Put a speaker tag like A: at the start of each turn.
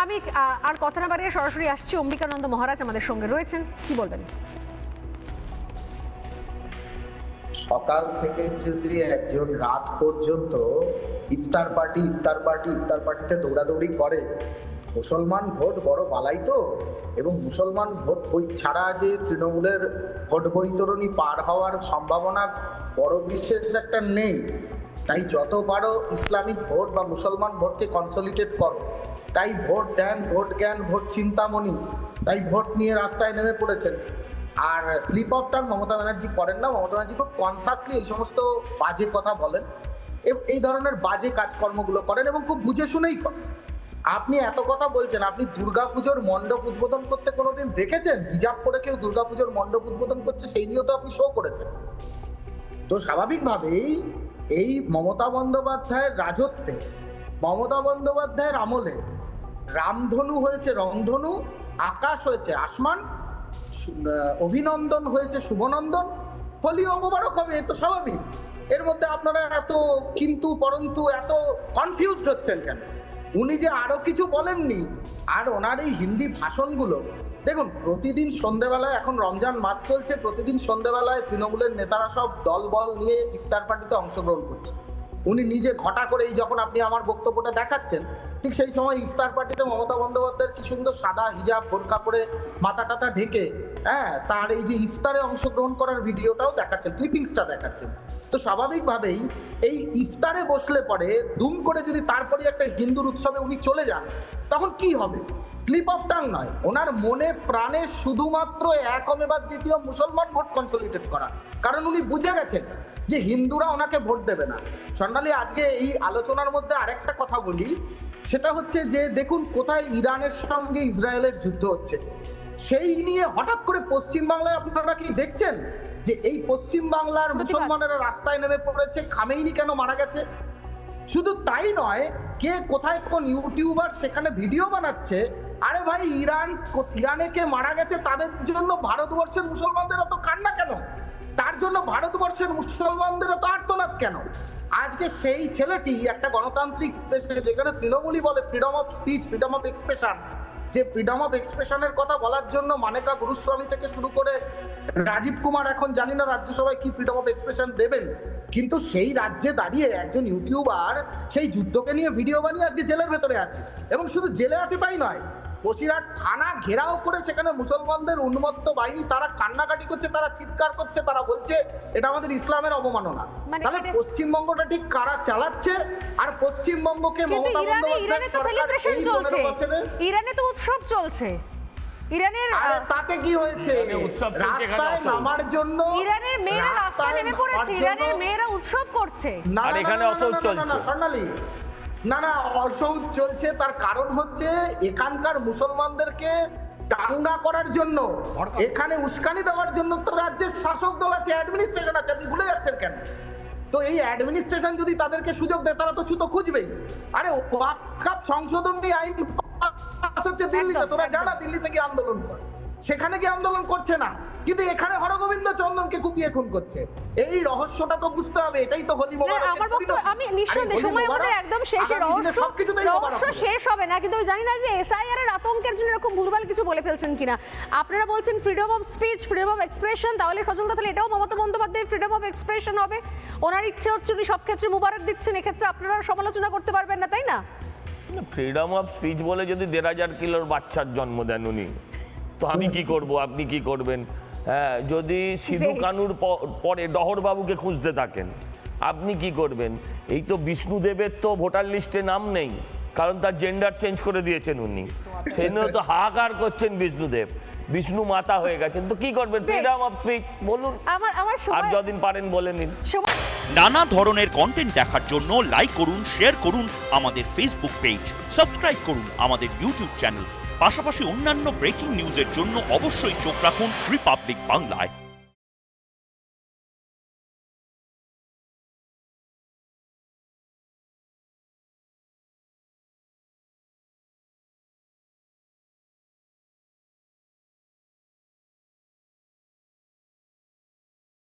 A: আমি আর কথা না বাড়িয়ে সরাসরি আসছি, অম্বিকানন্দ মহারাজ আমাদের সঙ্গে রয়েছেন, কি বলবেন?
B: সকাল থেকে যদি একজন রাত পর্যন্ত ইফতার পার্টিতে দৌড়াদৌড়ি করে, মুসলমান ভোট বড় বালাই তো। এবং মুসলমান ভোট বই ছাড়া যে তৃণমূলের ভোট বৈতরণী পার হওয়ার সম্ভাবনা বড় বিশেষ একটা নেই। তাই যত পারো ইসলামিক ভোট বা মুসলমান ভোটকে কনসলিডেট করো। তাই ভোট দেন, ভোট জ্ঞান, ভোট চিন্তামণি, তাই ভোট নিয়ে রাস্তায় নেমে পড়েছেন। আর slip of tongue Mamata Banerjee করেন না। মমতা ব্যানার্জি খুব কনসাসলি এই সমস্ত বাজে কথা বলেন, এই ধরনের বাজে কাজকর্মগুলো করেন এবং খুব বুঝে শুনেই করেন। আপনি এত কথা বলছেন, আপনি দুর্গাপুজোর মণ্ডপ উদ্বোধন করতে কোনোদিন দেখেছেন? হিজাব পরে কেউ দুর্গাপুজোর মণ্ডপ উদ্বোধন করছে, সেই নিয়েও তো আপনি শো করেছেন। তো স্বাভাবিকভাবেই এই মমতা বন্দ্যোপাধ্যায়ের রাজত্বে, মমতা বন্দ্যোপাধ্যায়ের আমলে রামধনু হয়েছে রংধনু, আকাশ হয়েছে আসমান, অভিনন্দন হয়েছে শুভনন্দন, হোলি ও মোবারক হবে, এ তো স্বাভাবিক। এর মধ্যে আপনারা এত কিন্তু পরন্তু এত কনফিউজড হচ্ছেন কেন? উনি যে আরো কিছু বলেননি। আর ওনার এই হিন্দি ভাষণগুলো দেখুন, প্রতিদিন সন্ধ্যেবেলায়, এখন রমজান মাস চলছে, প্রতিদিন সন্ধ্যেবেলায় তৃণমূলের নেতারা সব দলবল নিয়ে ইফতার পার্টিতে অংশগ্রহণ করছে। উনি নিজে ঘটা করেই, যখন আপনি আমার বক্তব্যটা দেখাচ্ছেন, ঠিক সেই সময় ইফতার পার্টিতে মমতা বন্দ্যোপাধ্যায়ের কি সুন্দর সাদা হিজাব বোরকা পরে মাথা টাথা ঢেকে, তার এই যে ইফতারে অংশগ্রহণ করার ভিডিওটাও দেখাচ্ছেন, ক্লিপিংসটা দেখাচ্ছেন। তো স্বাভাবিকভাবেই এই ইফতারে বসলে পরে দুম করে যদি তারপরে একটা হিন্দুর উৎসবে উনি চলে যান, তখন কি হবে? স্লিপ অফ টাং নয়, ওনার মনে প্রাণে শুধুমাত্র এক অমেবাদ দ্বিতীয় মুসলমান ভোট কনসলিডেট করা। কারণ উনি বুঝে গেছেন যে হিন্দুরা ওনাকে ভোট দেবে না। স্বর্ণালী, আজকে এই আলোচনার মধ্যে আরেকটা কথা বলি, সেটা হচ্ছে যে দেখুন কোথায় ইরানের সঙ্গে ইসরায়েলের যুদ্ধ হচ্ছে, সেই নিয়ে হঠাৎ করে পশ্চিমবাংলায় আপনারা কি দেখছেন যে এই পশ্চিমবাংলার মুসলমানেরা রাস্তায় নেমে পড়েছে, খামেইনি কেন মারা গেছে? শুধু তাই নয়, কে কোথায় কোন ইউটিউবার সেখানে ভিডিও বানাচ্ছে, আরে ভাই ইরানে কে মারা গেছে, তাদের জন্য ভারতবর্ষের মুসলমানদের এত কান্না কেন? তার জন্য ভারতবর্ষের মুসলমানদের এত আর্তনাদ কেন? আজকে সেই ছেলেটি একটা গণতান্ত্রিক দেশে, যেখানে তৃণমূলই বলে freedom of speech, freedom of expression, যে ফ্রিডম অফ এক্সপ্রেশনের কথা বলার জন্য মানেকা গুরুস্বামী থেকে শুরু করে রাজীব কুমার, এখন জানি না রাজ্যসভায় কি ফ্রিডম অফ এক্সপ্রেশন দেবেন, কিন্তু সেই রাজ্যে দাঁড়িয়ে একজন ইউটিউবার সেই যুদ্ধকে নিয়ে ভিডিও বানিয়ে আজকে জেলের ভেতরে আছে। এবং শুধু জেলে আছে তাই নয়, বসিরহাট থানা ঘেরাও করে সেখানে মুসলমানদের উন্মত্ত বাহিনী, তারা কান্নাকাটি করছে, তারা চিৎকার করছে, তারা বলছে এটা আমাদের ইসলামের অবমাননা। তাহলে পশ্চিমবঙ্গটা ঠিক কারা চালাচ্ছে? আর পশ্চিমবঙ্গকে মমতা
A: ইরানে তো সেলিব্রেশন চলছে, ইরানে তো উৎসব চলছে। ইরানের
B: তাতে কি হয়েছে? রাস্তায় নামার জন্য
A: ইরানের মেয়েরা রাস্তায় নেমে পড়েছে, ইরানের মেয়েরা উৎসব করছে।
C: আর এখানে অসৌচ চলছে।
B: স্বর্ণালী, না অসৌচ চলছে, তার কারণ হচ্ছে এখানকার মুসলমানদেরকে দাঙ্গা করার জন্য, এখানে উস্কানি দেওয়ার জন্য তো রাজ্যের শাসক দল আছে, অ্যাডমিনিস্ট্রেশন আছে, আপনি ভুলে যাচ্ছেন কেন? তো এই অ্যাডমিনিস্ট্রেশন যদি তাদেরকে সুযোগ দেয়, তারা তো ছুতো খুঁজবেই। আরে ওয়াকফ সংশোধনী আইন হচ্ছে দিল্লিতে, তোরা জানা দিল্লি থেকে আন্দোলন করে, সেখানে কি আন্দোলন করছে না, কিন্তু এখানে হরগোবিন্দ চন্দনকে কুপিয়ে খুন করছে। এই রহস্যটা তো বুঝতে হবে, এটাই তো হোলি মোবারক।
A: আমার বক্তব্য, আমি নিঃসন্দেহে সময় আমাদের একদম শেষে, রহস্য শেষ হবে না, কিন্তু আমি জানি না যে এসআইআর এর আতঙ্কের জন্য এরকম ভুলভাল কিছু বলে ফেলছেন কিনা। আপনারা বলছেন freedom of speech, freedom of expression, তাহলে সজলদা, তাহলে এটাও মমতা বন্দ্যোপাধ্যায়ের ফ্রিডম অফ এক্সপ্রেশন হবে? ওনার ইচ্ছে হচ্ছে উনি সব ক্ষেত্রে মুবারক দিচ্ছেন, এক্ষেত্রে আপনারা সমালোচনা করতে পারবেন না, তাই না?
C: ফ্রিডম অফ স্পিচ বলে যদি 1,500 কিলোর বাচ্চার জন্ম দেন উনি, তো আমি কি করব, আপনি কি করবেন? হ্যাঁ, যদি সিধু কানুর পরে ডহরবাবুকে খুঁজতে থাকেন, আপনি কি করবেন? এই তো বিষ্ণুদেবের তো ভোটার লিস্টে নাম নেই, কারণ তার জেন্ডার চেঞ্জ করে দিয়েছেন উনি। সেই জন্য তো হাহাকার করছেন বিষ্ণুদেব, বিষ্ণু মাতা হয়ে গেছেন। তো কি করবেন? ফ্রিডম অফ স্পিচ বলুন, আর যদিন পারেন বলে নিন।
D: নানা ধরনের কন্টেন্ট দেখার জন্য লাইক করুন, শেয়ার করুন আমাদের ফেসবুক পেজ, সাবস্ক্রাইব করুন আমাদের ইউটিউব চ্যানেল। পাশাপাশি অন্যান্য ব্রেকিং নিউজের জন্য অবশ্যই চোখ রাখুন রিপাবলিক বাংলায়।